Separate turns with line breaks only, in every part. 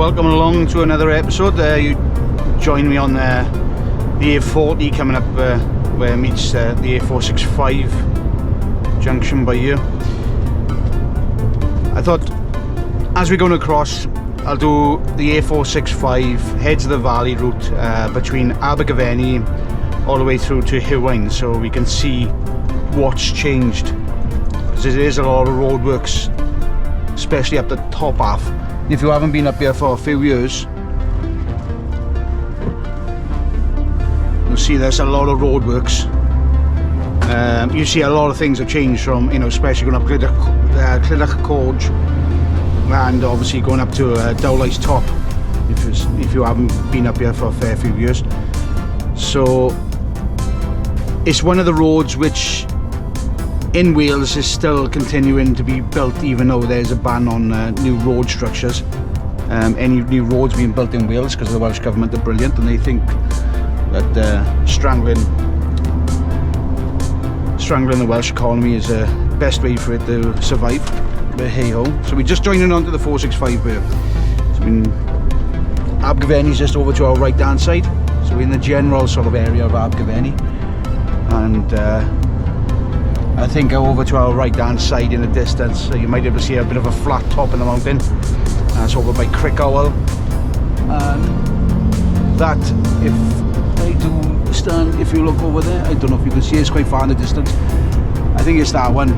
welcome along to another episode. You join me on the A40 coming up where it meets the A465 junction by here. I thought as we're going across, I'll do the A465 heads of the valley route between Abergavenny all the way through to Hirwaun, so we can see what's changed, because there is a lot of roadworks, especially up the top half. If you haven't been up here for a few years, you'll see there's a lot of roadworks. You see a lot of things have changed from, especially going up Gorge and obviously going up to Dowlais top, if you haven't been up here for a fair few years. So it's one of the roads which in Wales is still continuing to be built, even though there's a ban on new road structures. Any new roads being built in Wales, because the Welsh Government are brilliant and they think that strangling the Welsh economy is the best way for it to survive. But hey ho. So we're just joining onto the 465 here. So Abergavenny's just over to our right hand side. So we're in the general sort of area of Abergavenny, and I think over to our right hand side in the distance, you might be able to see a bit of a flat top in the mountain. That's over by Hirwaun. And that, if I do stand, if you look over there, I don't know if you can see, it's quite far in the distance. I think it's that one.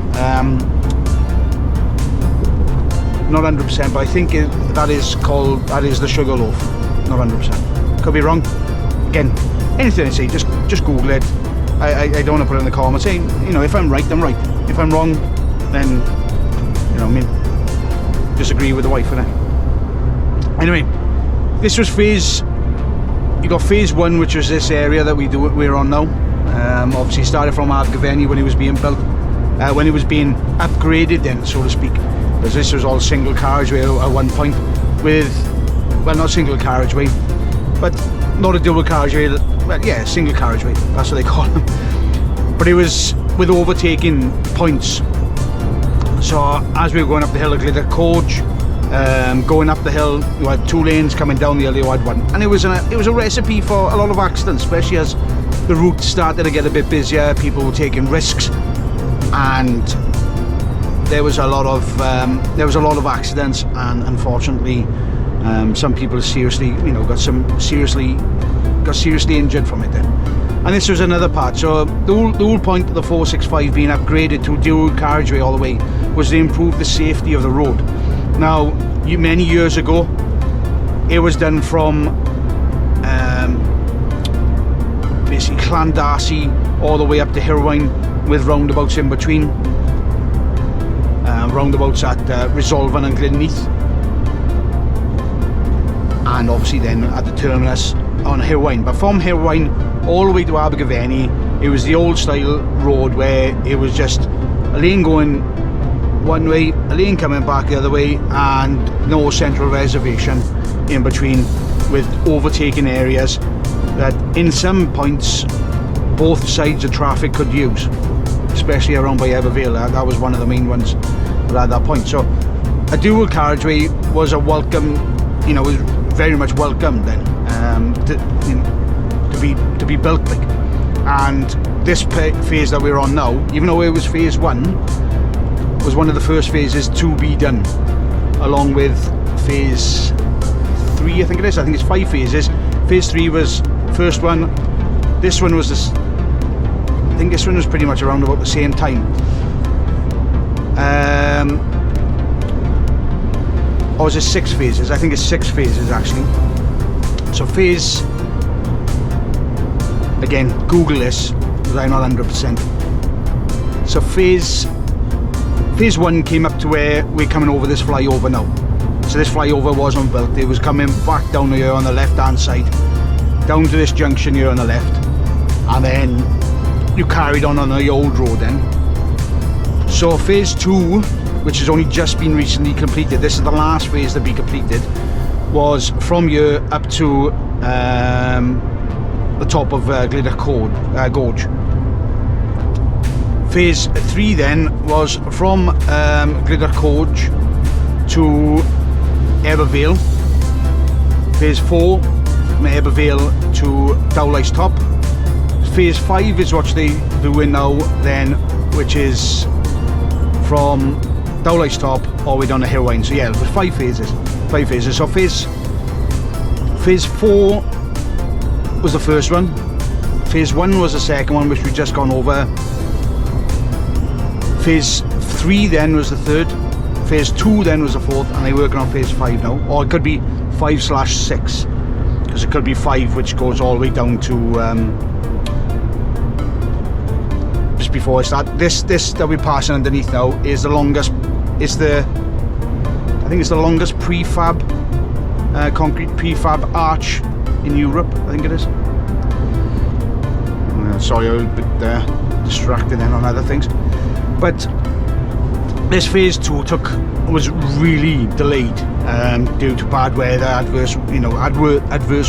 Not 100%, but I think that is the Sugar Loaf. Not 100%. Could be wrong. Again, anything I say, just Google it. I don't want to put it in the comments saying, if I'm right, I'm right. If I'm wrong, then, disagree with the wife in it. Anyway, this was you got phase one, which was this area that we're on now. Obviously started from Abergavenny when it was being built, when it was being upgraded then, so to speak. Because this was all single carriageway at one point well, not single carriageway, but not a double carriageway. Well, yeah, single carriageway, that's what they call them. But it was with overtaking points. So as we were going up the hill of Gorge, going up the hill, you had two lanes, coming down the hill you had one. And it was a recipe for a lot of accidents, especially as the route started to get a bit busier, people were taking risks, and there was a lot of accidents, and unfortunately some people got seriously injured from it then. And this was another part. So the whole point of the 465 being upgraded to dual carriageway all the way was to improve the safety of the road. Now, many years ago, it was done from basically Llandarcy all the way up to Hirwaun, with roundabouts in between. Roundabouts at Hirwaun and Glynneath, and obviously then at the terminus on Hirwaun. But from Hirwaun all the way to Abergavenny, it was the old style road where it was just a lane going one way, a lane coming back the other way, and no central reservation in between, with overtaking areas that in some points both sides of traffic could use, especially around by Evervale. That was one of the main ones at that point. So a dual carriageway was a welcome, was very much welcome then, to be built like. And this phase that we're on now, even though it was phase one, was one of the first phases to be done, along with phase 3, I think it is. I think it's 5 phases. Phase 3 was first one. This one was I think this one was pretty much around about the same time. Or is it 6 phases? I think it's 6 phases actually. So phase, again, Google this, because I'm not 100%. So phase 1 came up to where we're coming over this flyover now. So this flyover wasn't built, it was coming back down here on the left hand side, down to this junction here on the left, and then you carried on the old road then. So phase 2, which has only just been recently completed, this is the last phase to be completed, was from here up to the top of Gorge. Phase 3 then was from Gorge to Evervale, Phase 4 from Ebervale to Dowlais Top. Phase 5 is what they're doing now then, which is from Dowlais Top all the way down to Hirwaun. So yeah, it was 5 phases. 5 phases. So phase 4 was the first one. Phase 1 was the second one, which we've just gone over. Phase 3 then was the third. Phase 2 then was the fourth, and they're working on phase 5 now. Or it could be 5/6, because it could be 5 which goes all the way down to just before I start. This that we're passing underneath now is the longest. I think it's the longest prefab concrete prefab arch in Europe. I think it is. Sorry, I was a bit distracted then on other things. But this phase 2 was really delayed due to bad weather, adverse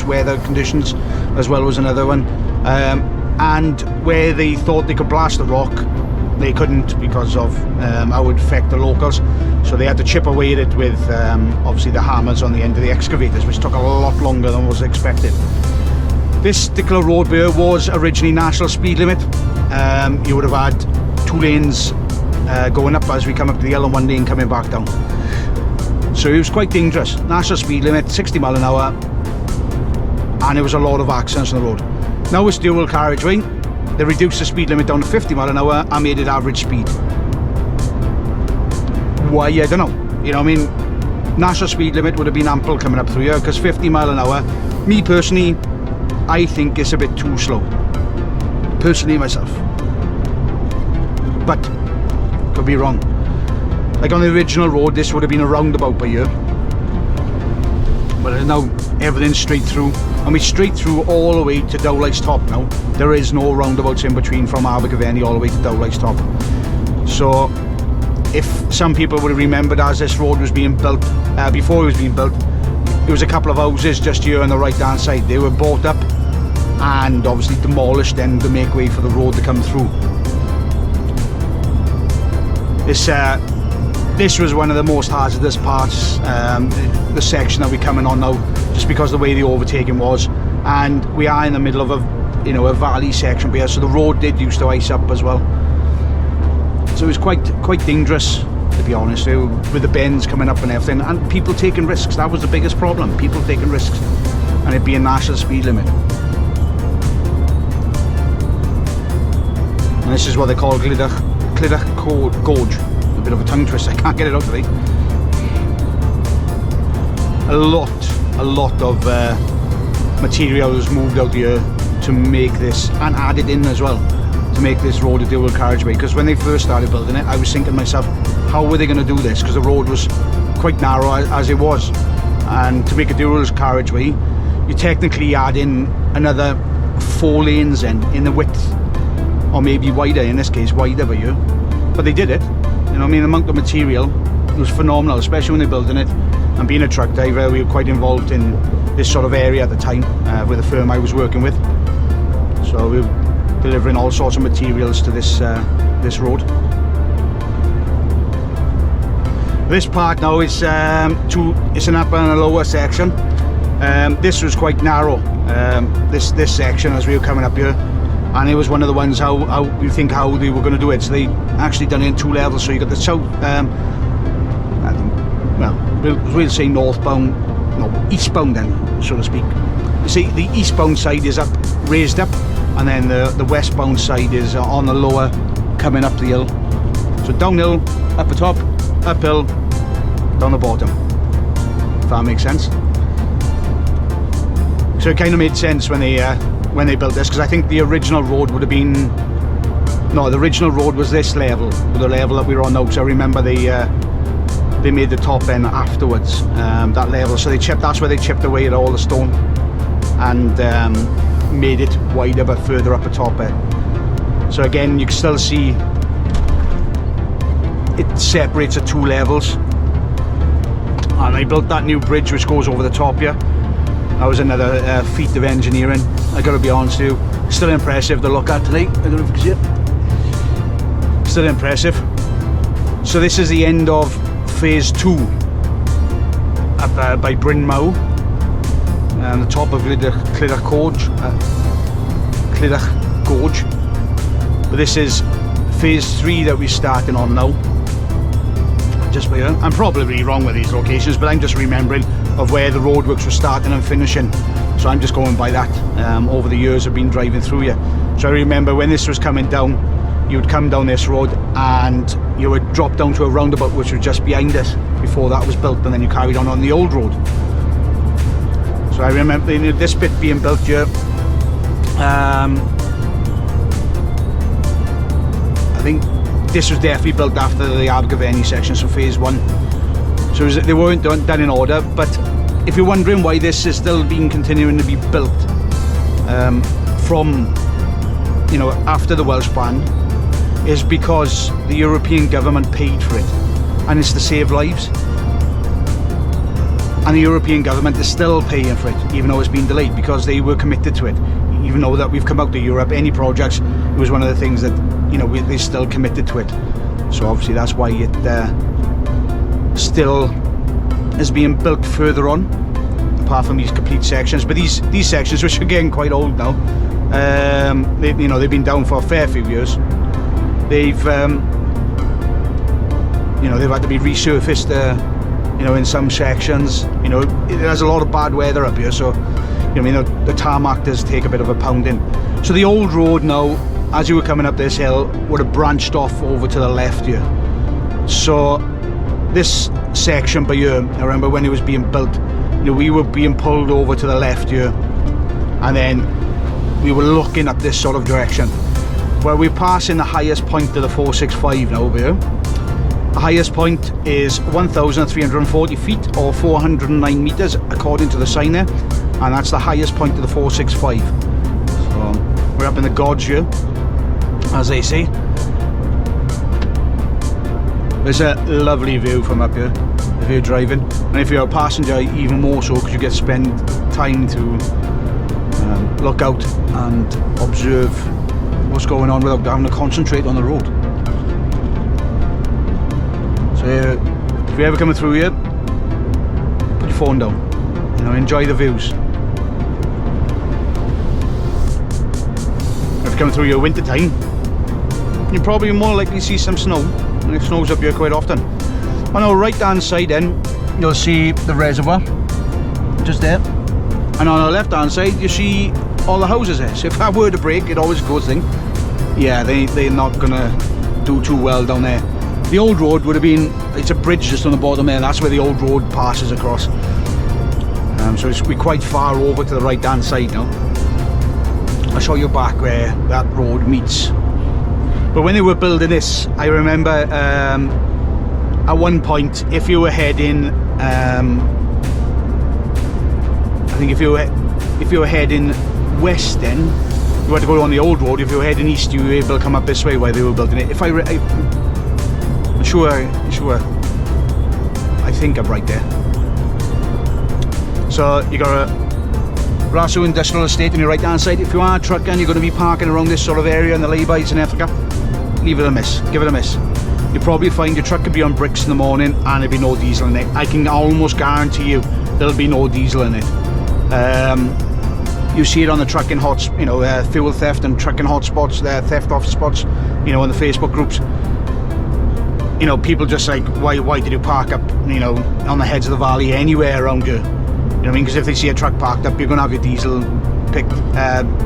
weather conditions, as well as another one. And where they thought they could blast the rock, they couldn't, because of how it would affect the locals. So they had to chip away at it with obviously the hammers on the end of the excavators, which took a lot longer than was expected. This particular road here was originally national speed limit. You would have had 2 lanes going up as we come up to the hill and 1 lane coming back down. So it was quite dangerous. National speed limit, 60 mile an hour, and there was a lot of accidents on the road. Now it's dual carriageway. They reduced the speed limit down to 50 mile an hour and made it average speed. Why? I don't know. You know what I mean? National speed limit would have been ample coming up through here, because 50 mile an hour, me personally, I think it's a bit too slow. Personally myself. But could be wrong. Like on the original road, this would have been a roundabout by here. But now everything's straight through, and we're straight through all the way to Dowlais Top now. There is no roundabouts in between from Abergavenny all the way to Dowlais Top. So if some people would have remembered, as this road was being built, before it was being built, there was a couple of houses just here on the right hand side. They were bought up and obviously demolished then to make way for the road to come through. This was one of the most hazardous parts, the section that we're coming on now, just because of the way the overtaking was, and we are in the middle of a valley section here, so the road did used to ice up as well. So it was quite dangerous, to be honest, with the bends coming up and everything, and people taking risks. That was the biggest problem, people taking risks, and it being national speed limit. And this is what they call Gorge. A bit of a tongue twister, I can't get it out today. A lot of material was moved out here to make this, and added in as well, to make this road a dual carriageway. Because when they first started building it, I was thinking to myself, how were they going to do this? Because the road was quite narrow as it was, and to make a dual carriageway, you technically add in another 4 lanes in the width, or maybe wider, in this case wider by here. But they did it. You know what I mean? The amount of material was phenomenal, especially when they're building it. And being a truck driver, we were quite involved in this sort of area at the time with the firm I was working with. So we were delivering all sorts of materials to this road. This part now is it's an upper and a lower section. This was quite narrow, this section as we were coming up here. And it was one of the ones how they were going to do it. So they actually done it in 2 levels. So you got the south, we'll say northbound, no, eastbound then, so to speak. You see, the eastbound side is up, raised up, and then the westbound side is on the lower, coming up the hill. So downhill, up the top, uphill, down the bottom. If that makes sense. So it kind of made sense when they built this, because I think the original road would have been, no, the original road was this level, the level that we were on now, because I remember they made the top end afterwards, that level, so that's where they chipped away at all the stone and made it wider but further up the top end. So again, you can still see it separates at 2 levels, and they built that new bridge which goes over the top here. That was another feat of engineering, I gotta be honest with you. Still impressive to look at today. I don't know if you can see it. Still impressive. So this is the end of phase 2 up by Brynmawr. the top of Clydach Gorge. But this is phase 3 that we're starting on now. Just by here. I'm probably wrong with these locations, but I'm just remembering of where the roadworks were starting and finishing. So I'm just going by that. Over the years I've been driving through here. So I remember when this was coming down, you would come down this road and you would drop down to a roundabout which was just behind us before that was built, and then you carried on the old road. So I remember this bit being built here. I think this was definitely built after the Abergavenny section, so phase 1. So they weren't done in order, but if you're wondering why this is still being continuing to be built from, you know, after the Welsh ban, is because the European government paid for it, and it's to save lives. And the European government is still paying for it, even though it's been delayed, because they were committed to it. Even though that we've come out to Europe, any projects, it was one of the things that, you know, they're still committed to it. So obviously that's why it still is being built further on, apart from these complete sections. But these sections, which are getting quite old now, you know, they've been down for a fair few years. They've, you know, they've had to be resurfaced, you know, in some sections. You know, there's a lot of bad weather up here, so, you know, I mean, the tarmac does take a bit of a pounding. So the old road now, as you were coming up this hill, would have branched off over to the left here. So this section by here, I remember when it was being built, you know, we were being pulled over to the left here, and then we were looking at this sort of direction. Well, we're passing the highest point of the 465 now over here. The highest point is 1,340 feet or 409 meters according to the sign there, and that's the highest point of the 465. So we're up in the Gorge here, as they say. There's a lovely view from up here if you're driving, and if you're a passenger, even more so, because you get to spend time to look out and observe what's going on without having to concentrate on the road. So if you're ever coming through here, put your phone down, you know, enjoy the views. If you're coming through your winter time, you're probably more likely to see some snow, and it snows up here quite often. On our right hand side then, you'll see the reservoir, just there, and on our left hand side you see all the houses there. So if that were to break, it always goes thing. Yeah, they're not gonna do too well down there. The old road would have been, it's a bridge just on the bottom there, and that's where the old road passes across. So we're quite far over to the right hand side now. I'll show you back where that road meets. But when they were building this, I remember at one point, if you were heading, I think if you were heading west, then you had to go on the old road. If you were heading east, you were able to come up this way while they were building it. If I'm sure, I think I'm right there. So you got a Raso Industrial Estate on your right hand side. If you are a trucker and you're going to be parking around this sort of area in the laybys in Africa, leave it a miss, give it a miss. You'll probably find your truck could be on bricks in the morning and there'll be no diesel in it. I can almost guarantee you there'll be no diesel in it. You see it on the trucking hots, you know, fuel theft and trucking hotspots, theft off spots, you know, in the Facebook groups. You know, people just like, why did you park up, you know, on the heads of the valley anywhere around here? You know what I mean? Because if they see a truck parked up, you're going to have your diesel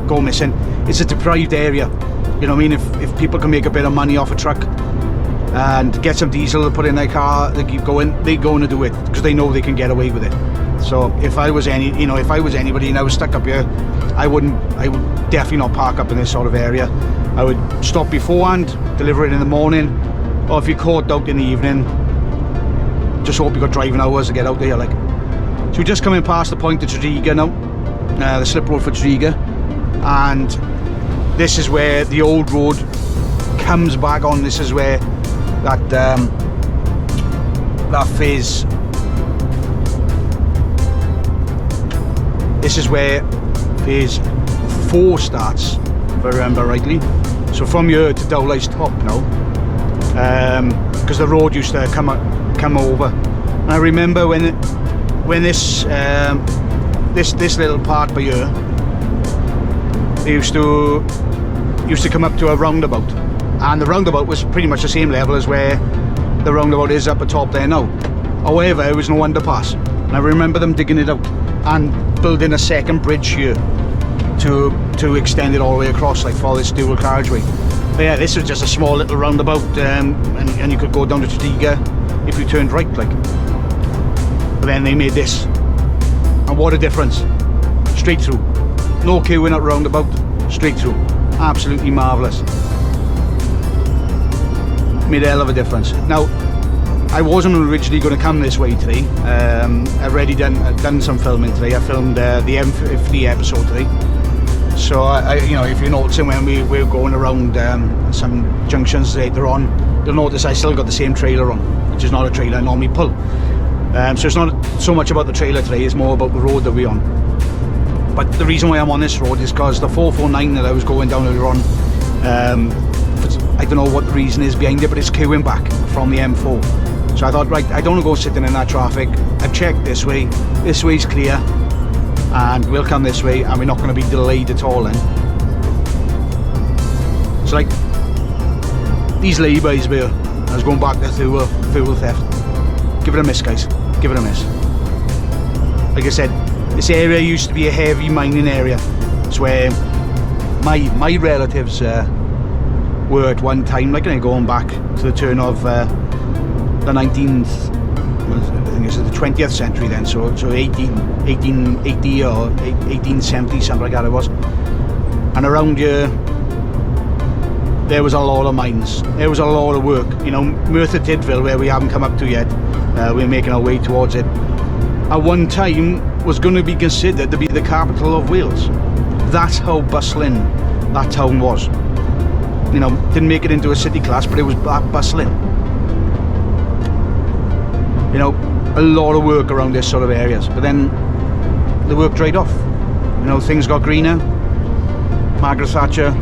go missing. It's a deprived area. You know what I mean? If people can make a bit of money off a truck and get some diesel to put in their car, they keep going, they're going to do it because they know they can get away with it. So if I was anybody and I was stuck up here, I would definitely not park up in this sort of area. I would stop beforehand, deliver it in the morning, or if you're caught out in the evening, just hope you got driving hours to get out there. Like, so we're just coming past the point of Tredegar now, the slip road for Tredegar, and this is where the old road comes back on. This is where that phase. This is where phase 4 starts, if I remember rightly. So from here to Dowlais top now, because the road used to come over. And I remember when this this little part by here, they used to come up to a roundabout, and the roundabout was pretty much the same level as where the roundabout is up at top there now. However, it was no underpass, and I remember them digging it out and building a second bridge here to extend it all the way across, like for this dual carriageway. But yeah, this was just a small little roundabout, and you could go down to Tredegar if you turned right, like. But then they made this, and what a difference! Straight through, no queuing at roundabout, straight through, absolutely marvellous. Made a hell of a difference. Now, I wasn't originally going to come this way today. I've already done some filming today. I filmed the M50 episode today. So you know, if you're noticing when we're going around some junctions later on, you'll notice I still got the same trailer on, which is not a trailer I normally pull. So it's not so much about the trailer today, it's more about the road that we're on. But the reason why I'm on this road is because the 449 that I was going down earlier on, I don't know what the reason is behind it, but it's queuing back from the M4. So I thought, right, I don't want to go sitting in that traffic. I've checked this way's clear, and we'll come this way, and we're not going to be delayed at all then. So like, these labours here, I was going back to fuel theft. Give it a miss, guys, give it a miss. Like I said, this area used to be a heavy mining area. It's where my relatives were at one time, like, going back to the turn of the 19th, I think it's the 20th century then, so 1880 or 1870, something like that it was. And around here, there was a lot of mines, there was a lot of work. You know, Merthyr Tydfil, where we haven't come up to yet, we're making our way towards it, at one time was going to be considered to be the capital of Wales. That's how bustling that town was. You know, didn't make it into a city class, but it was bustling. You know, a lot of work around this sort of areas, but then the work dried off. You know, things got greener. Margaret Thatcher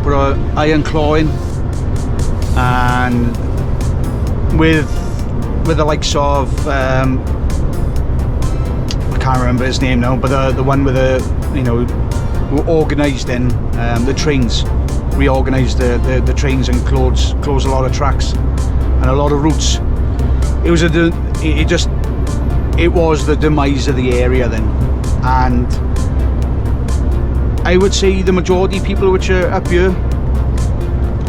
put her iron claw in, and with the likes of I can't remember his name now, but the one with the, you know, who organised then the trains, reorganised the trains and closed a lot of tracks and a lot of routes. It was it was the demise of the area then, and I would say the majority of people which are up here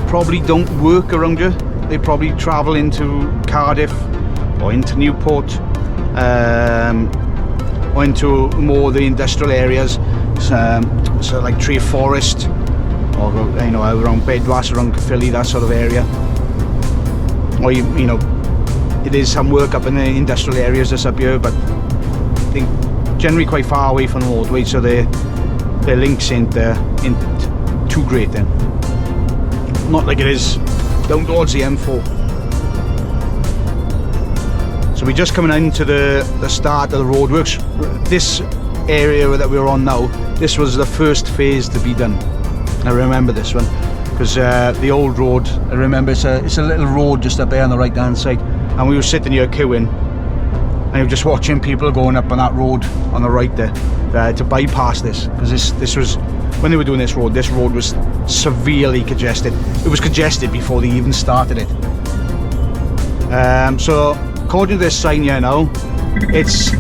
probably don't work around here. They probably travel into Cardiff or into Newport, or into more the industrial areas, so like Tree Forest, or, you know, around Bedwas, around Caerphilly, that sort of area. Or you know, it is some work up in the industrial areas that's up here, but I think generally quite far away from the roadway, so their links ain't too great then. Not like it is down towards the M4. So we're just coming into the start of the roadworks. This area that we're on now, this was the first phase to be done. I remember this one, because the old road, I remember it's a little road just up there on the right hand side, and we were sitting here queuing, and we were just watching people going up on that road on the right there to bypass this, because this was, when they were doing this road was severely congested. It was congested before they even started it. So according to this sign here now, it's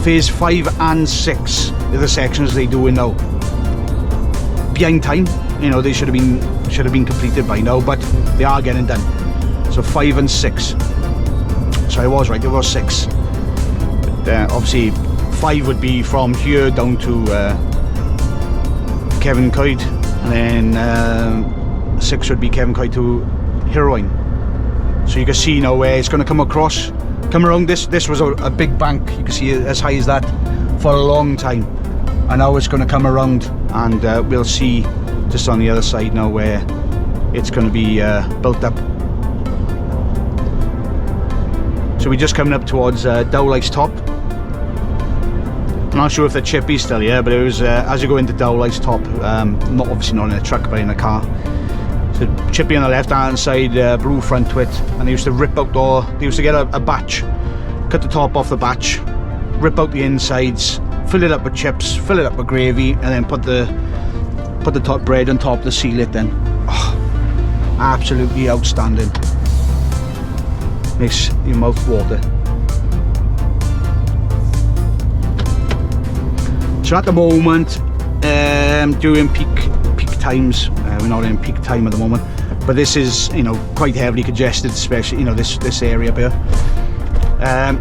phase 5 and 6 are the sections they do now. Behind time, you know, they should have been completed by now, but they are getting done. So 5 and 6. So I was right, there was 6. But obviously 5 would be from here down to Kevin Coyd, and then 6 would be Kevin Coyd to Hirwaun. So you can see now where it's going to come around. This was a big bank, you can see as high as that for a long time, and now it's going to come around, and we'll see just on the other side now where it's going to be built up. So we're just coming up towards Dowlais Top. I'm not sure if the chippy's still here, but it was as you go into Dowlais Top, obviously not in a truck but in a car. So chippy on the left hand side, blue front to it, and they used to rip out they used to get a batch, cut the top off the batch, rip out the insides, fill it up with chips, fill it up with gravy, and then put the top bread on top to seal it then. Oh, absolutely outstanding. Makes your mouth water. So at the moment, during peak times, we're not in peak time at the moment, but this is, you know, quite heavily congested, especially, you know, this area here.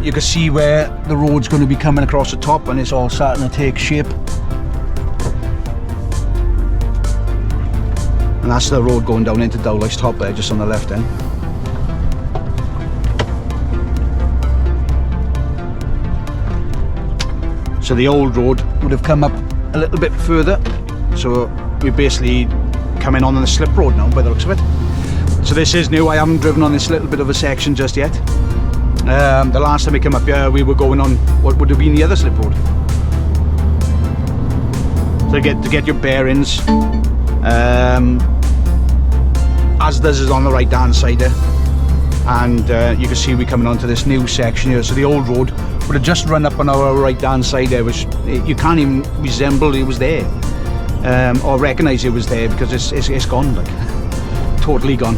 You can see where the road's going to be coming across the top, and it's all starting to take shape. And that's the road going down into Dowligh's top there, just on the left end. So the old road would have come up a little bit further, so we're basically coming on the slip road now by the looks of it. So this is new. I haven't driven on this little bit of a section just yet. The last time we came up here, we were going on what would have been the other slip road. So to get your bearings, Asda's is on the right hand side there, and you can see we're coming onto this new section here. So the old road would have just run up on our right hand side there, which you can't even resemble it was there, or recognise it was there, because it's gone, like totally gone.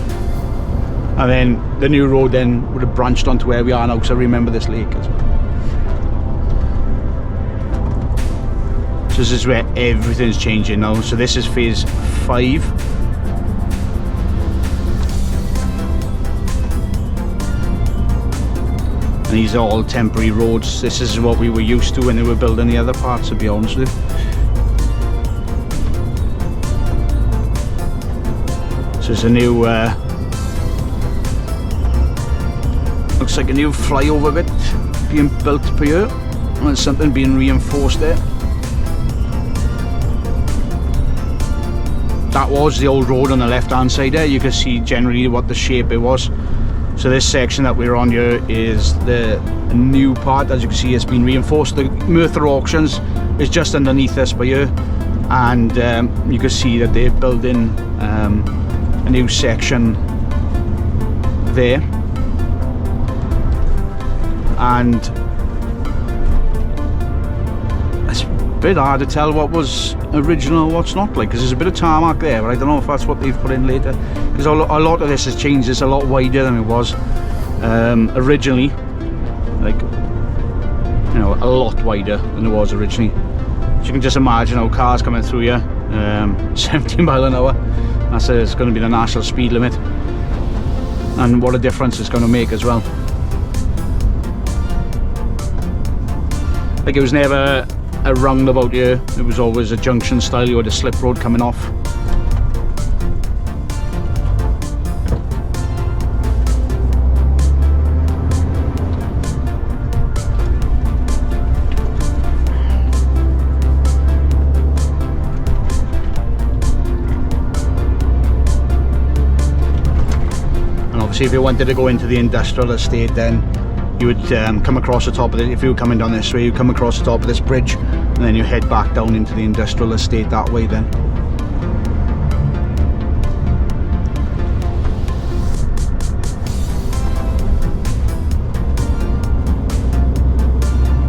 And then the new road then would have branched onto where we are now, because I remember this lake as well. So this is where everything's changing now. So this is phase 5. And these are all temporary roads. This is what we were used to when they were building the other parts, to be honest with you. So it's a new looks like a new flyover bit being built per year, and there's something being reinforced there. That was the old road on the left hand side there. You can see generally what the shape it was. So this section that we're on here is the new part. As you can see, it's been reinforced. The Merthyr Auctions is just underneath us by here, and you can see that they're building a new section there. And it's a bit hard to tell what was original, what's not, like, because there's a bit of tarmac there, but I don't know if that's what they've put in later, because a lot of this has changed. It's a lot wider than it was originally, like, you know, a lot wider than it was originally. So you can just imagine how cars coming through here, 70 mile an hour, it's going to be the national speed limit, and what a difference it's going to make as well. Like, it was never a roundabout here, it was always a junction style. You had a slip road coming off. And obviously if you wanted to go into the industrial estate, then you would come across the top of it. If you were coming down this way, you come across the top of this bridge, and then you head back down into the industrial estate that way then.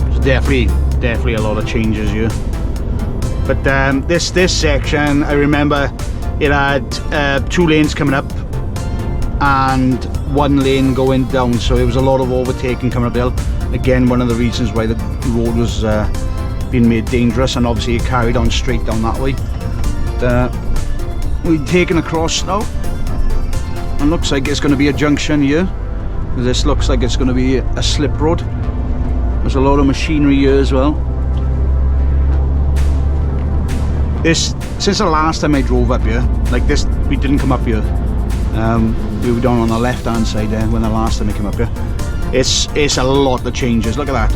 There's definitely a lot of changes here. But this section, I remember it had 2 lanes coming up and 1 lane going down, so there was a lot of overtaking coming up the hill. Again, one of the reasons why the road was being made dangerous, and obviously it carried on straight down that way. We're taking across now, and looks like it's going to be a junction here. This looks like it's going to be a slip road. There's a lot of machinery here as well. Since the last time I drove up here, like this, we didn't come up here. We were down on the left hand side there when the last time we came up here. It's a lot that changes. Look at that,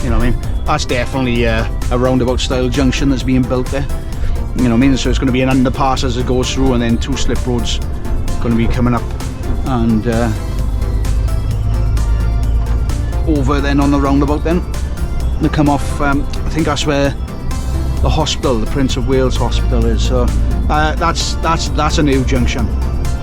you know what I mean? That's definitely a roundabout style junction that's being built there, you know what I mean? So it's going to be an underpass as it goes through, and then 2 slip roads going to be coming up and over then on the roundabout then. They come off, I think that's where the hospital, the Prince of Wales Hospital is. So that's a new junction.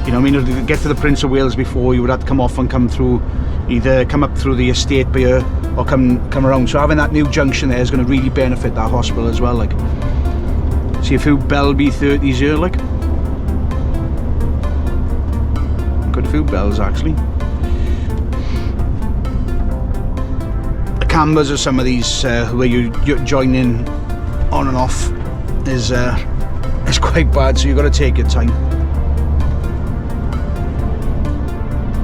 You know what I mean? To get to the Prince of Wales before, you would have to come off and come through, either come up through the estate by here, or come around. So having that new junction there is going to really benefit that hospital as well. Like, see a few Bell B30s here, like, good few Bells actually. The cambers of some of these where you join in on and off is quite bad, so you've got to take your time.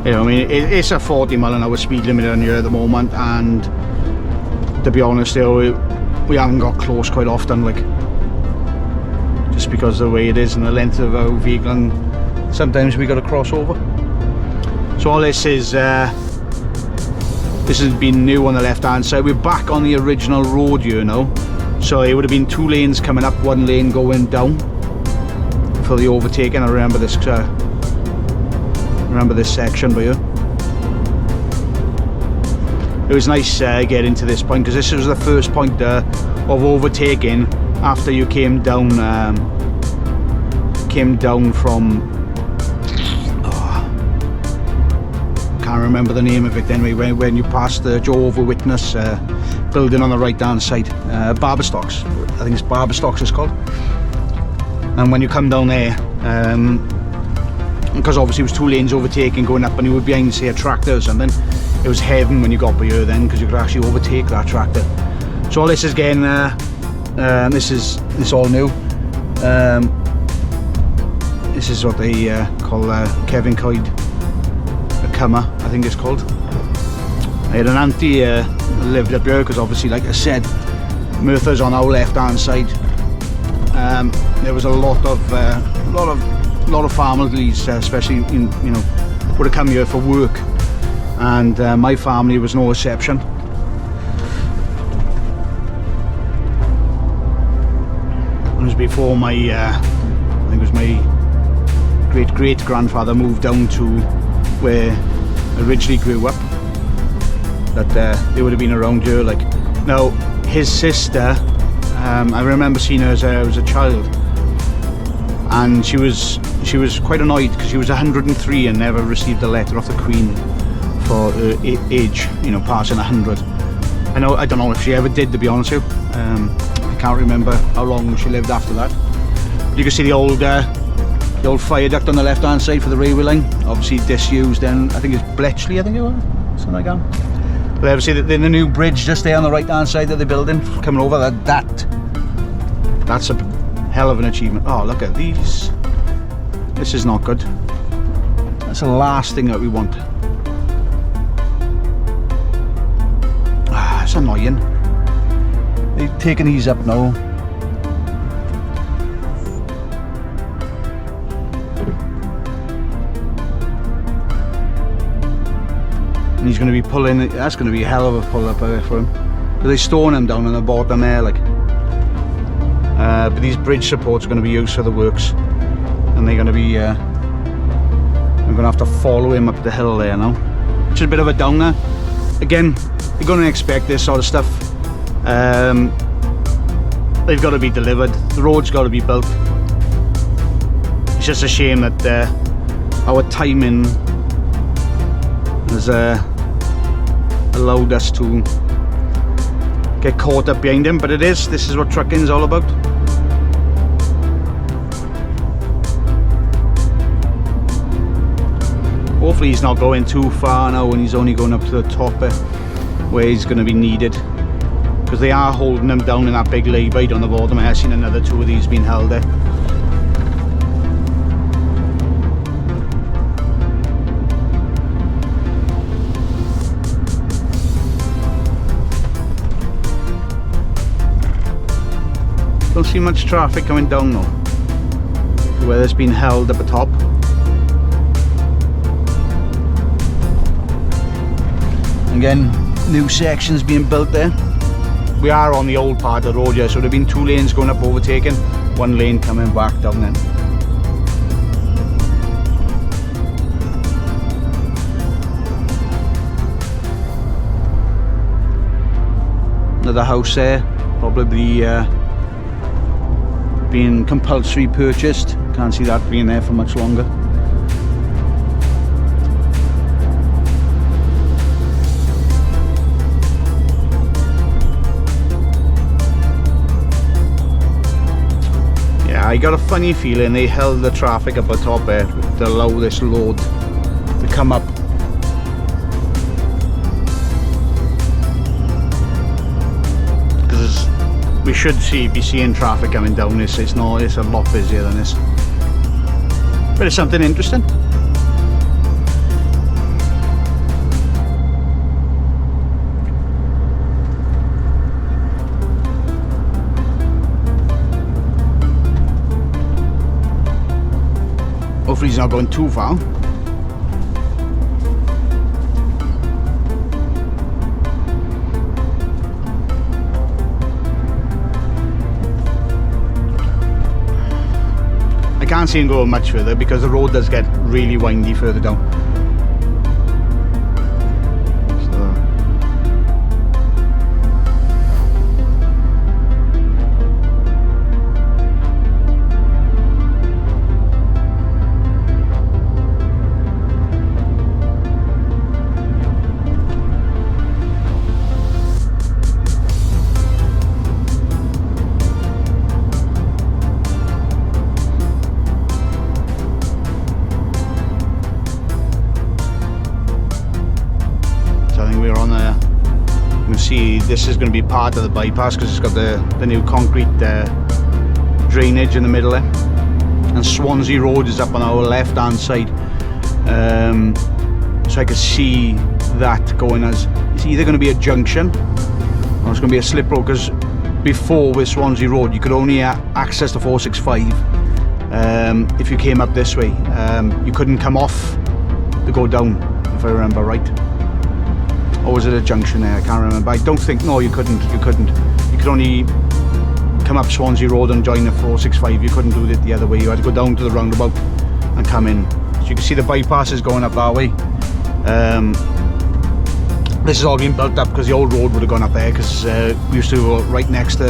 You know, I mean, it's a 40 mile an hour speed limit on here at the moment, and to be honest, you know, we haven't got close quite often, like, just because of the way it is and the length of our vehicle, and sometimes we got to cross over. So all this is this has been new on the left hand side. We're back on the original road here now, so it would have been 2 lanes coming up, 1 lane going down for the overtaking. I remember this section by here. It was nice getting to this point, because this was the first point of overtaking after you came down from, can't remember the name of it anyway, when you passed the Jehovah's Witness building on the right hand side, Barberstocks, I think it's Barberstocks it's called. And when you come down there, because obviously it was 2 lanes overtaking going up, and you were behind, say, a tractor or something, it was heaven when you got by here then, because you could actually overtake that tractor. So all this is again, this all new. This is what they call Kevin Coyd a Cummer, I think it's called. I had an auntie lived up here, because obviously, like I said, Merthyr's on our left hand side. There was a lot of families, especially in, you know, would have come here for work, and my family was no exception. It was before my, I think it was my great grandfather moved down to where I originally grew up, that they would have been around here. Like, now his sister, I remember seeing her as I was a child, and she was quite annoyed because she was 103 and never received a letter off the Queen for her age, you know, passing 100. I don't know if she ever did, to be honest with you. I can't remember how long she lived after that. But you can see the old fire duct on the left hand side for the railway line, obviously disused. Then I think it's Bletchley, I think it was, something like that. But obviously the new bridge just there on the right hand side of the building coming over, that's a hell of an achievement. Oh, look at these. This is not good. That's the last thing that we want. It's annoying. They've taken these up now. And he's going to be pulling. That's going to be a hell of a pull up for him. But they're storing him down on the bottom there, like. But these bridge supports are going to be used for the works, and they're going to be. I'm going to have to follow him up the hill there now, which is a bit of a downer. Again, you're going to expect this sort of stuff. They've got to be delivered. The road's got to be built. It's just a shame that our timing has allowed us to get caught up behind him, but this is what trucking's all about. Hopefully he's not going too far now, and he's only going up to the top where he's going to be needed, because they are holding him down in that big lay-by on the bottom. I have seen another 2 of these being held there. Don't see much traffic coming down now, where it's been held at the top. Again, new sections being built there. We are on the old part of the road here, so there have been 2 lanes going up overtaking, 1 lane coming back down then. Another house there, probably being compulsory purchased. Can't see that being there for much longer. I got a funny feeling they held the traffic up at top there to allow this load to come up. Because we should be seeing traffic coming down this. It's a lot busier than this. But it's something interesting. Hopefully he's not going too far. I can't see him going much further because the road does get really windy further down. See, this is going to be part of the bypass because it's got the new concrete drainage in the middle there, and Swansea Road is up on our left hand side, so I can see that going as it's either going to be a junction or it's going to be a slip road, because before with Swansea Road you could only access the 465 if you came up this way. You couldn't come off to go down, if I remember right. Or was it a junction there? I can't remember. I don't think, no, you couldn't. You could only come up Swansea Road and join the 465. You couldn't do it the other way. You had to go down to the roundabout and come in. So you can see the bypass is going up that way. This has all been built up because the old road would have gone up there, because we used to go right next to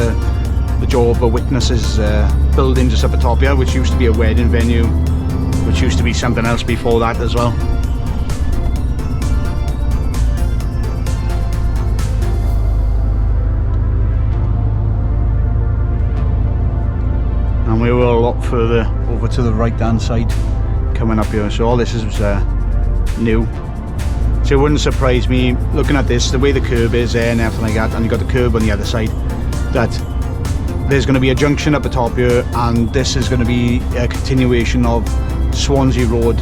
the Jehovah's Witnesses building just up at top here, which used to be a wedding venue, which used to be something else before that as well. And we were a lot further over to the right hand side coming up here, so all this is new. So it wouldn't surprise me looking at this, the way the curb is there and everything like that, and you've got the curb on the other side, that there's going to be a junction up the top here, and this is going to be a continuation of Swansea Road,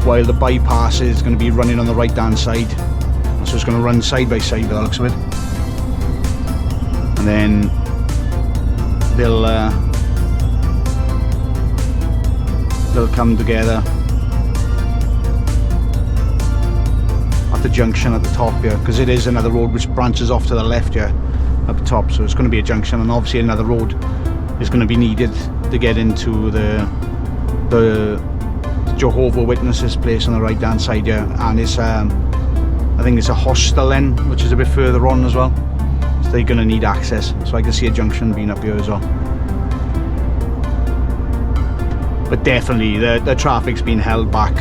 while the bypass is going to be running on the right hand side. So it's going to run side by side by the looks of it, and then they'll come together at the junction at the top here, because it is another road which branches off to the left here up top, so it's going to be a junction, and obviously another road is going to be needed to get into the Jehovah's Witnesses place on the right hand side here, and it's I think it's a hostel then, which is a bit further on as well, so they're going to need access. So I can see a junction being up here as well. But definitely the traffic's been held back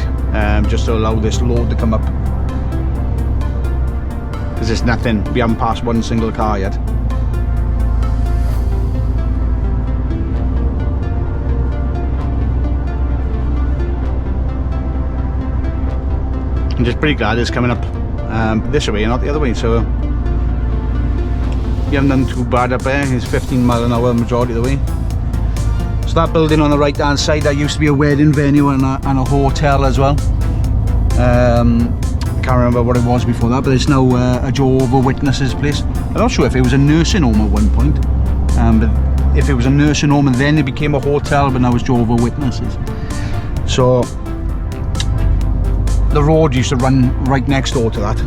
just to allow this load to come up, because there's nothing, we haven't passed one single car yet. I'm just pretty glad it's coming up this way and not the other way, so you haven't done too bad up there. It's 15 mile an hour majority of the way. That building on the right hand side, that used to be a wedding venue and a hotel as well. I can't remember what it was before that, but it's now a Jehovah's Witnesses place. I'm not sure if it was a nursing home at one point, but if it was a nursing home and then it became a hotel, but now it's Jehovah's Witnesses. So the road used to run right next door to that.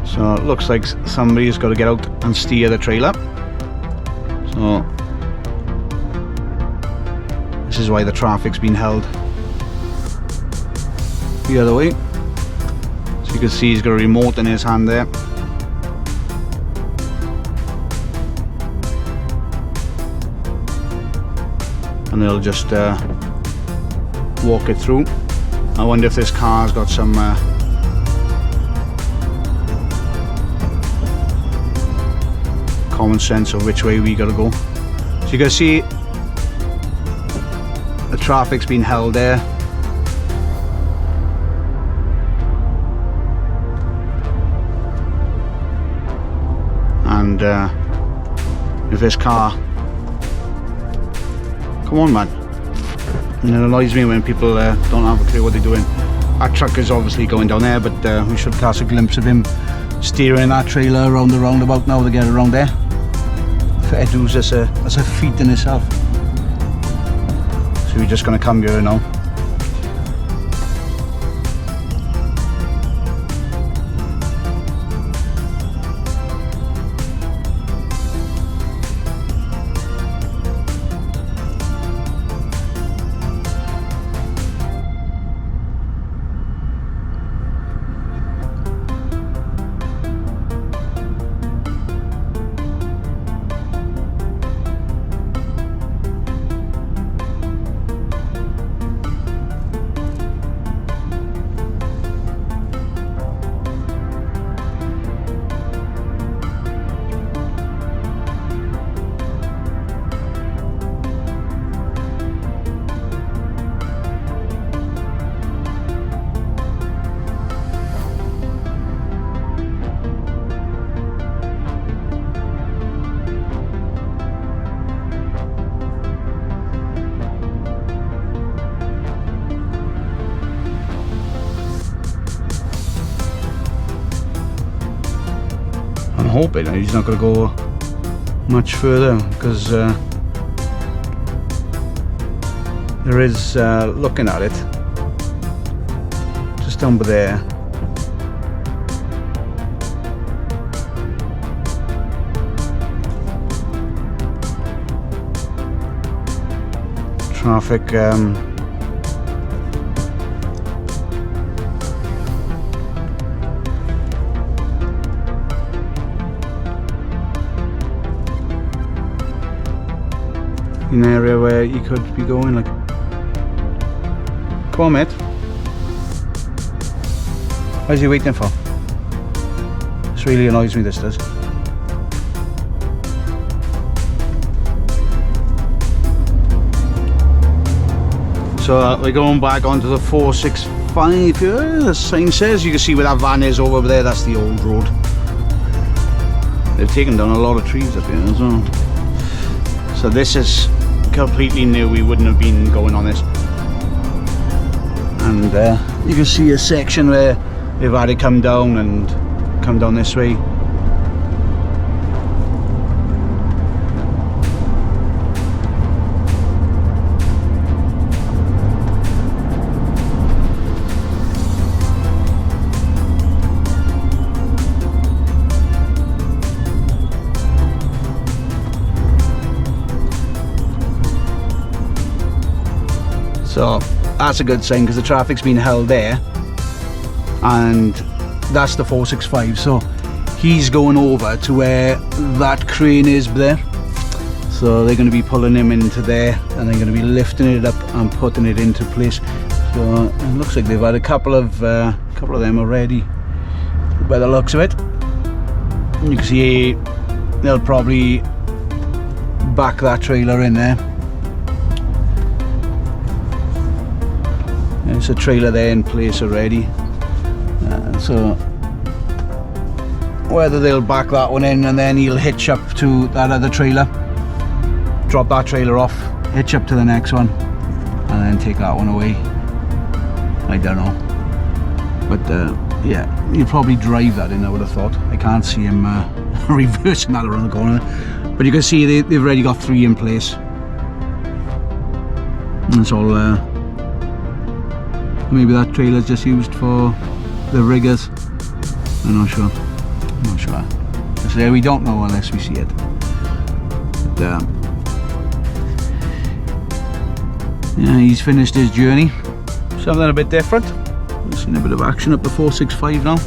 So it looks like somebody's got to get out and steer the trailer. So this is why the traffic's been held the other way. So you can see he's got a remote in his hand there. And they'll just walk it through. I wonder if this car's got some common sense of which way we gotta go. So you can see the traffic's been held there. And if this car, come on man, and it annoys me when people don't have a clue what they're doing. That truck is obviously going down there, but we should catch a glimpse of him steering that trailer around the roundabout now to get around there. Fair dues, that's a feat in itself. So we're just going to come here now. I'm hoping he's not going to go much further, because there is, looking at it, just down by there, traffic an area where you could be going, like, come on mate, what's he waiting for? This really annoys me, this does. So we're going back onto the 465 here. The sign says, you can see where that van is over there, that's the old road. They've taken down a lot of trees up here as well. So this is completely new, we wouldn't have been going on this. And you can see a section where they've had it come down and come down this way. So that's a good sign, because the traffic's been held there, and that's the 465. So he's going over to where that crane is there. So they're going to be pulling him into there, and they're going to be lifting it up and putting it into place. So it looks like they've had a couple of them already, by the looks of it. You can see they'll probably back that trailer in there. There's a trailer there in place already, so whether they'll back that one in and then he'll hitch up to that other trailer, drop that trailer off, hitch up to the next one, and then take that one away, I don't know. But yeah, he'll probably drive that in, I would have thought. I can't see him reversing that around the corner, but you can see they've already got 3 in place. And it's all maybe that trailer's just used for the riggers. I'm not sure. So we don't know unless we see it. But, yeah, he's finished his journey. Something a bit different. We've seen a bit of action up the 465 now.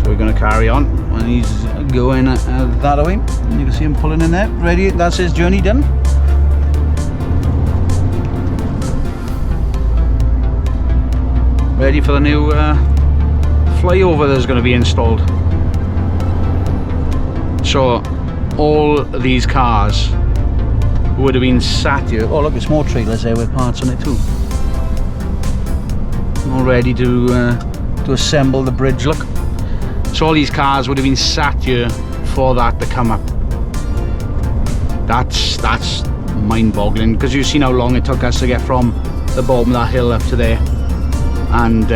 So we're going to carry on, and he's going that way. And you can see him pulling in there. Ready? That's his journey done. Ready for the new flyover that's going to be installed. So all these cars would have been sat here. Oh look, there's more trailers there with parts on it too. All ready to assemble the bridge, look. So all these cars would have been sat here for that to come up. That's mind-boggling, because you've seen how long it took us to get from the bottom of that hill up to there. And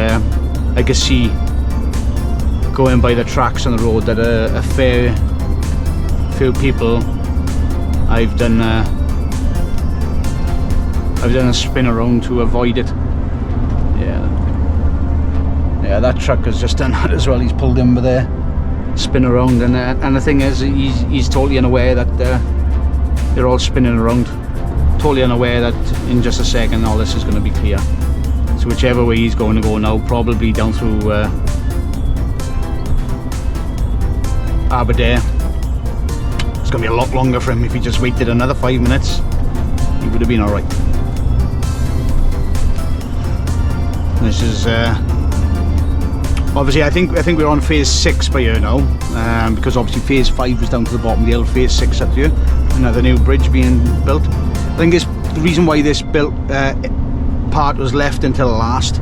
I can see going by the tracks on the road that a fair few people I've done a spin around to avoid it. Yeah, that truck has just done that as well. He's pulled in with a spin around, and the thing is, he's totally unaware that they're all spinning around. Totally unaware that in just a second all this is going to be clear. So whichever way he's going to go now, probably down through Aberdare. It's going to be a lot longer for him. If he just waited another 5 minutes, he would have been alright. This is obviously, I think we're on phase 6 by here now, because obviously phase 5 was down to the bottom of the hill, phase 6 up here, another new bridge being built. I think the reason why this built part was left until last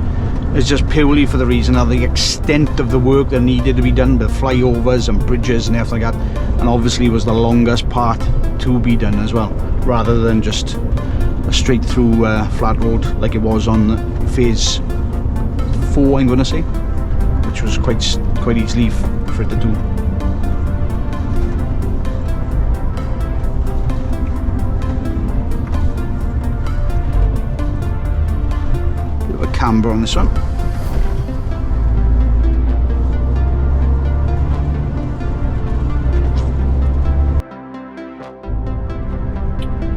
is just purely for the reason of the extent of the work that needed to be done, the flyovers and bridges and everything like that, and obviously was the longest part to be done as well, rather than just a straight through flat road like it was on phase 4, I'm going to say, which was quite easily for it to do. Bit of a camber on this one.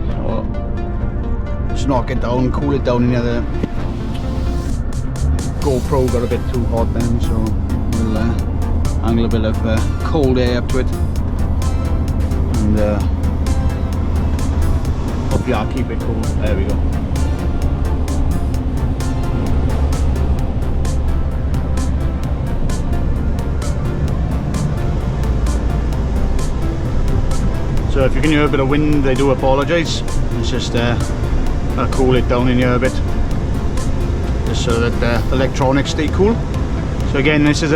So just knock it down, cool it down in the other. GoPro got a bit too hot then, so we'll angle a bit of cold air up to it, and hopefully I'll keep it cool. There we go. So if you can hear a bit of wind, I do apologise. It's just I'll cool it down in here a bit, just so that the electronics stay cool. So again, this is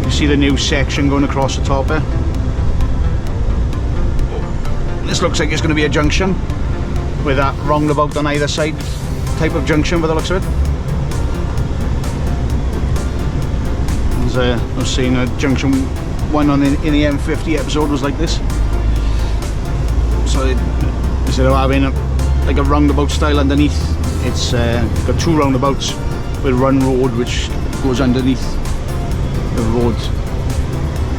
you see the new section going across the top there. This looks like it's going to be a junction with that roundabout on either side type of junction by the looks of it. As I was saying, a junction one in the M50 episode was like this. So instead of having like a roundabout style underneath, it's got two roundabouts with one road which goes underneath the road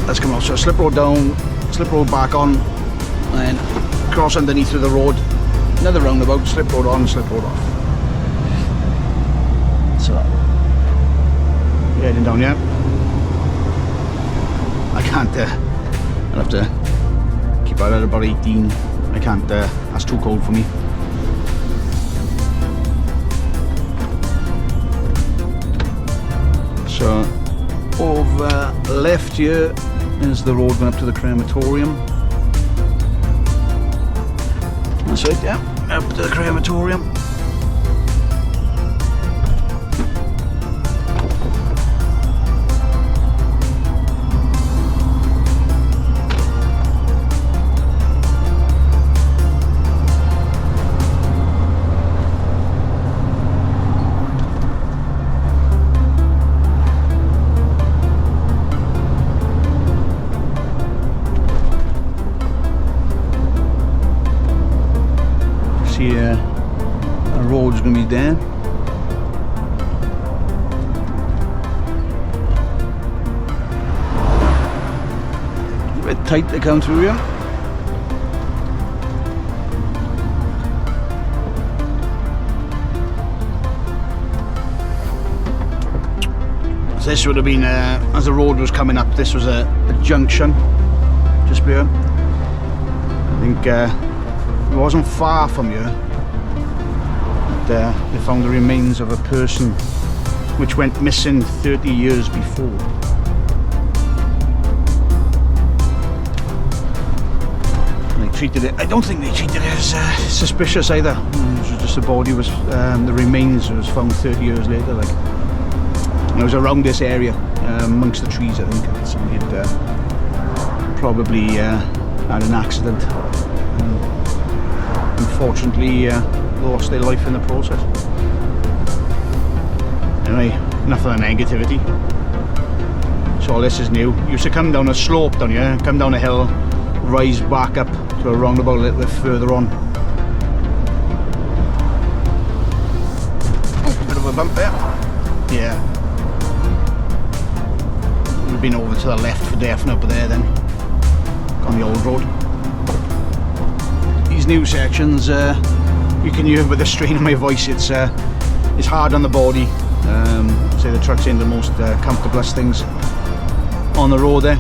that's coming off. So a slip road down, slip road back on, and then cross underneath with the road, another roundabout, slip road on, slip road off. So heading down here. I can't, I'll have to keep out at about 18. I can't, that's too cold for me. So over left here is the road going up to the crematorium. That's it, yeah, up to the crematorium. The road's going to be there. A bit tight to come through here. So this would have been, as the road was coming up, this was a junction just here. I think it wasn't far from here. They found the remains of a person which went missing 30 years before. Treated it. I don't think they treated it as suspicious either. It was just the body was, the remains was found 30 years later. Like, and it was around this area, amongst the trees. I think somebody had probably had an accident, and unfortunately lost their life in the process. Anyway, enough of the negativity. So all this is new. You used to come down a slope, don't you? Come down a hill, rise back up to a roundabout a little bit further on. Oh, bit of a bump there. Yeah. We've been over to the left for definite, but there then. On the old road. These new sections, you can hear with the strain of my voice, it's hard on the body. Say the truck's in the most comfortablest things on the road there.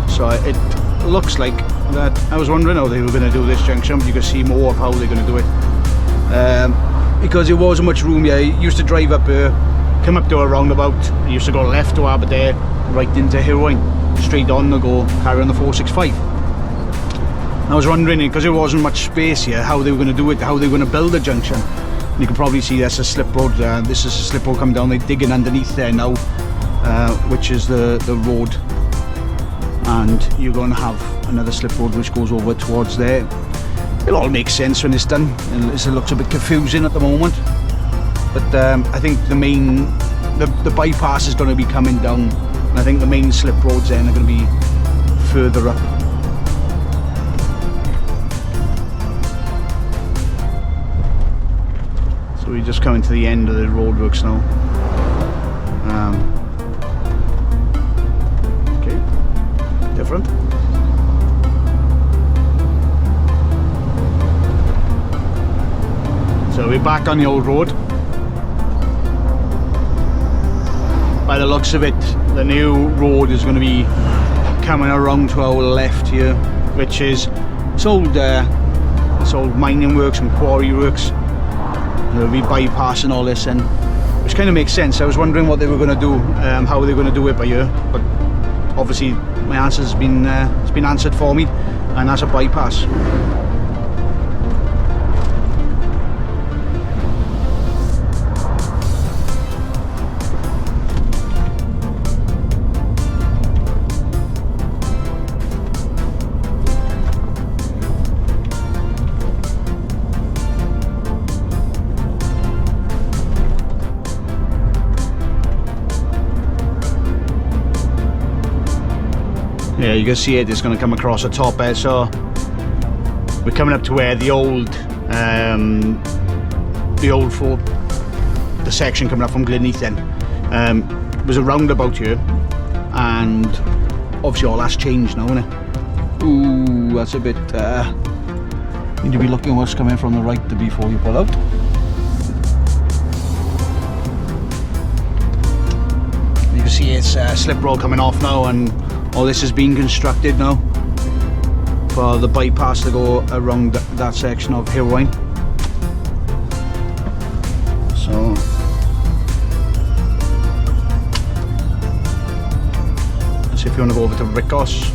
So it looks like that. I was wondering how they were going to do this junction, but you can see more of how they're going to do it. Because there wasn't much room here. You used to drive up here, come up to a roundabout, you used to go left to Aberdare, right into Hirwaun, straight on to go carry on the 465. I was wondering, because there wasn't much space here, how they were going to do it, how they were going to build a junction. And you can probably see that's a slip road. This is a slip road coming down. They're digging underneath there now, which is the road. And you're going to have another slip road which goes over towards there. It'll all make sense when it's done. It looks a bit confusing at the moment, but I think the bypass is going to be coming down, and I think the main slip roads then are going to be further up. So we're just coming to the end of the roadworks now. Different. So we're back on the old road. By the looks of it, the new road is going to be coming around to our left here, which is it's old mining works and quarry works. They'll be bypassing all this, and which kind of makes sense. I was wondering what they were going to do, how they were going to do it by here, but obviously my answer has been answered for me, and that's a bypass. Yeah, you can see it's going to come across the top there. So we're coming up to where the section coming up from Glenneath then was a roundabout here, and obviously all that's changed now, isn't it? Ooh, that's a bit need to be looking what's coming from the right before you pull out. You can see it's slip road coming off now, and all this is being constructed now for the bypass to go around that section of Hirwaun. So let's see if you want to go over to Ricos.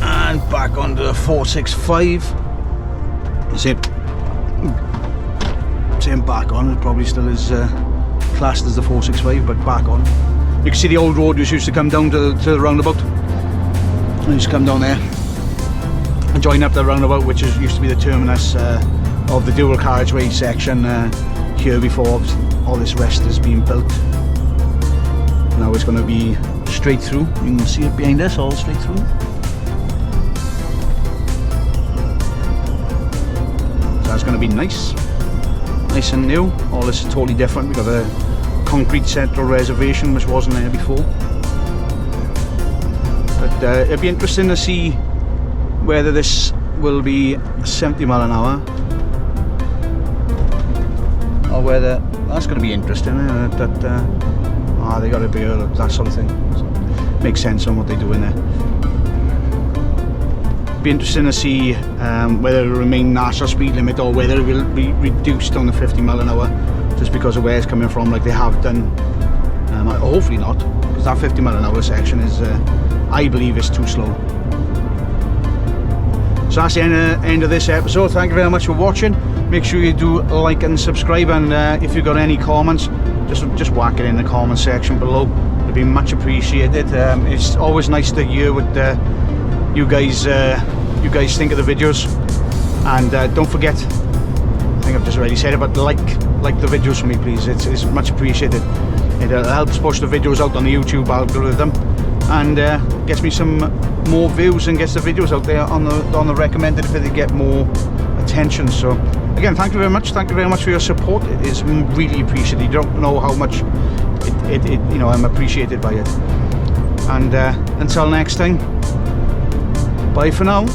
And back onto the 465. That's it. Saying back on, it probably still is classed as the 465, but back on. You can see the old road which used to come down to the roundabout. And just come down there and join up the roundabout, which used to be the terminus of the dual carriageway section here before all this rest has been built. Now it's going to be straight through. You can see it behind us, all straight through. So that's going to be nice. Nice and new. All this is totally different. We've got a concrete central reservation which wasn't there before. But it'd be interesting to see whether this will be 70 mile an hour or whether that's going to be interesting. They got a bigger, that sort of thing. So, makes sense on what they do in there. be interesting to see whether it will remain national speed limit or whether it will be reduced on the 50 mile an hour just because of where it's coming from, like they have done. Hopefully not, because that 50 mile an hour section is, I believe, is too slow. So that's the end of this episode. Thank you very much for watching. Make sure you do like and subscribe, and if you've got any comments, just whack it in the comment section below. It'd be much appreciated. It's always nice to hear what you guys think of the videos. And don't forget, I think I've just already said it, but like the videos for me, please. It's much appreciated. It helps push the videos out on the YouTube algorithm, and gets me some more views and gets the videos out there on the recommended if they get more attention. So again, thank you very much. Thank you very much for your support. It is really appreciated. You don't know how much you know, I'm appreciated by it. And until next time, bye for now.